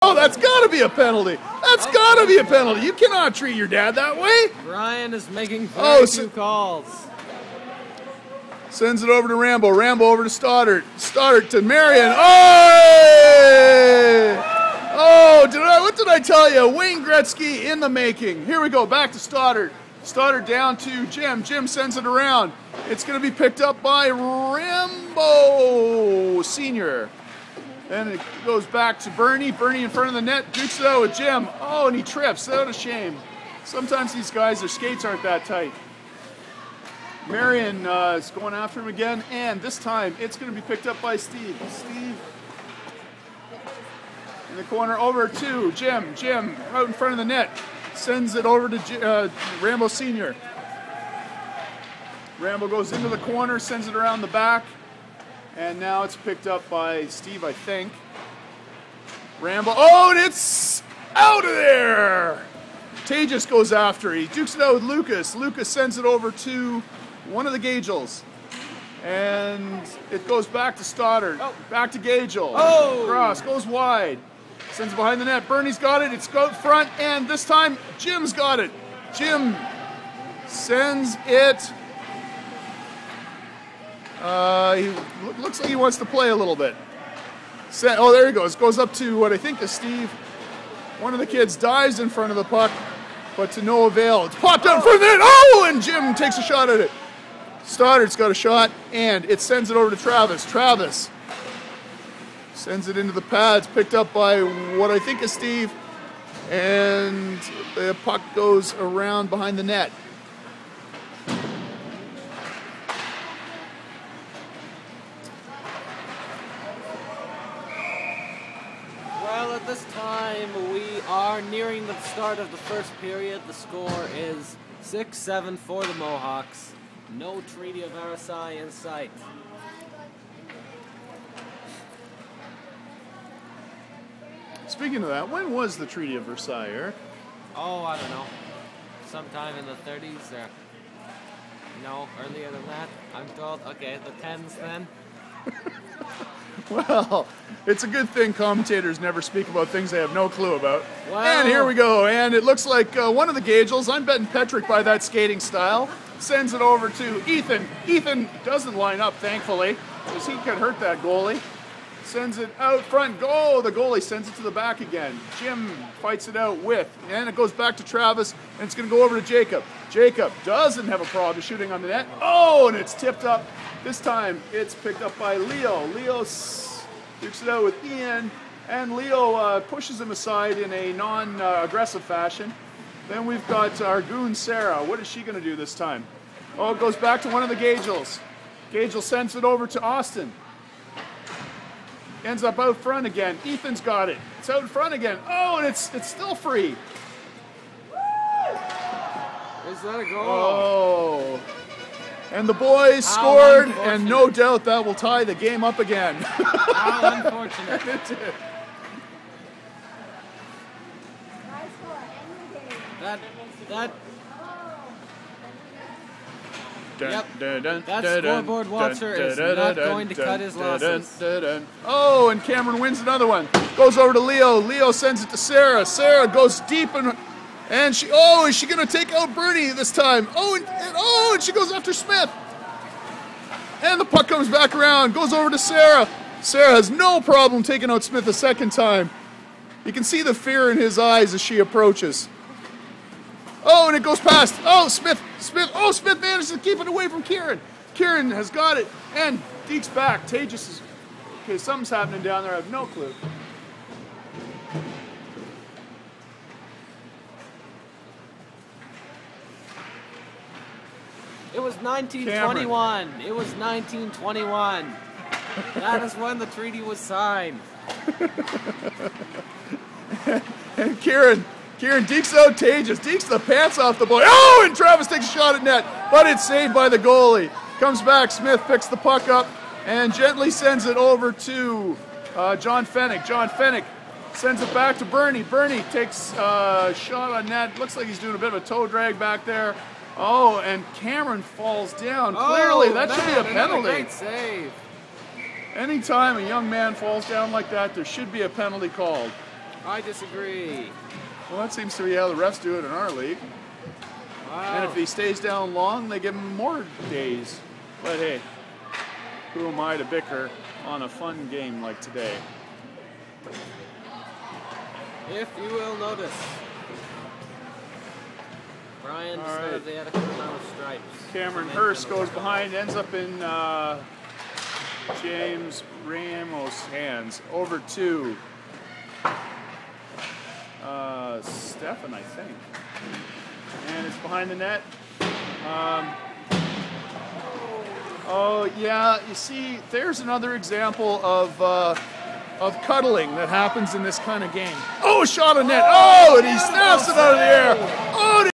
Oh, that's got to be a penalty. That's got to be a penalty. You cannot treat your dad that way. Ryan is making very few calls. Sends it over to Rambo. Rambo over to Stoddard. Stoddard to Marion. Oh! Oh, what did I tell you? Wayne Gretzky in the making. Here we go. Back to Stoddard. Stoddard down to Jim. Jim sends it around. It's going to be picked up by Rambo Sr. Then it goes back to Bernie. Bernie in front of the net. Dukes it out with Jim. Oh, and he trips. What a shame. Sometimes these guys, their skates aren't that tight. Marion is going after him again, and this time it's going to be picked up by Steve. Steve in the corner over to Jim. Jim out in front of the net. Sends it over to Rambo Sr. Rambo goes into the corner, sends it around the back, and now it's picked up by Steve, I think. Rambo, oh, and it's out of there! Tejas goes after it. He dukes it out with Lucas. Lucas sends it over to one of the Gagels. And it goes back to Stoddard. Oh. Back to Gagel. Oh! Cross, goes wide. Sends it behind the net. Bernie's got it. It's out front. And this time, Jim's got it. Jim sends it. He looks like he wants to play a little bit. Oh, there he goes. Goes up to what I think is Steve. One of the kids dives in front of the puck, but to no avail. It's popped out in front of the net. Oh, and Jim takes a shot at it. Stoddard's got a shot, and it sends it over to Travis. Travis sends it into the pads, picked up by what I think is Steve, and the puck goes around behind the net. Well, at this time, we are nearing the start of the first period. The score is 6-7 for the Mohawks. No Treaty of Versailles in sight. Speaking of that, when was the Treaty of Versailles, Eric? Oh, I don't know. Sometime in the 30s or... No, earlier than that, I'm told. Okay, the 10s then. Well, it's a good thing commentators never speak about things they have no clue about. Wow. And here we go, and it looks like one of the Gagels, I'm betting Petrick by that skating style, sends it over to Ethan. Ethan doesn't line up, thankfully, because he could hurt that goalie. Sends it out front. Go! The goalie sends it to the back again. Jim fights it out with, and it goes back to Travis, and it's going to go over to Jacob. Jacob doesn't have a problem shooting on the net. Oh, and it's tipped up. This time, it's picked up by Leo. Leo dukes it out with Ian, and Leo pushes him aside in a non-aggressive fashion. Then we've got our goon, Sarah. What is she going to do this time? Oh, it goes back to one of the Gagels. Gagel sends it over to Austin. Ends up out front again. Ethan's got it. It's out front again. Oh, and it's still free. Is that a goal? Oh. And the boys scored, and no doubt that will tie the game up again. How unfortunate. It did. That scoreboard watcher is not going to cut his losses. Oh, and Cameron wins another one. Goes over to Leo. Leo sends it to Sarah. Sarah goes deep and she. Oh, is she going to take out Bernie this time? Oh, and she goes after Smith. And the puck comes back around. Goes over to Sarah. Sarah has no problem taking out Smith a second time. You can see the fear in his eyes as she approaches. Oh, and it goes past. Oh, Smith. Oh, Smith manages to keep it away from Kieran. Kieran has got it. And Deke's back. Tejas is... Okay, something's happening down there. I have no clue. It was 1921. Cameron. It was 1921. That is when the treaty was signed. And Kieran dekes out Tejas, dekes the pants off the boy. Oh, and Travis takes a shot at net, but it's saved by the goalie. Comes back, Smith picks the puck up and gently sends it over to John Fennick. John Fennick sends it back to Bernie. Bernie takes a shot on net. Looks like he's doing a bit of a toe drag back there. Oh, and Cameron falls down. Clearly, that should be a penalty. Great save. Anytime a young man falls down like that, there should be a penalty called. I disagree. Well, that seems to be how the refs do it in our league. Wow. And if he stays down long, they give him more days. But hey, who am I to bicker on a fun game like today? If you will notice, Brian does not have the adequate amount of stripes. Cameron Hurst goes behind, ends up in James Ramos' hands. Over to Stefan, I think. And it's behind the net. Oh, yeah, you see, there's another example of cuddling that happens in this kind of game. Oh, shot on net. Oh, and he snaps it out of the air. Oh,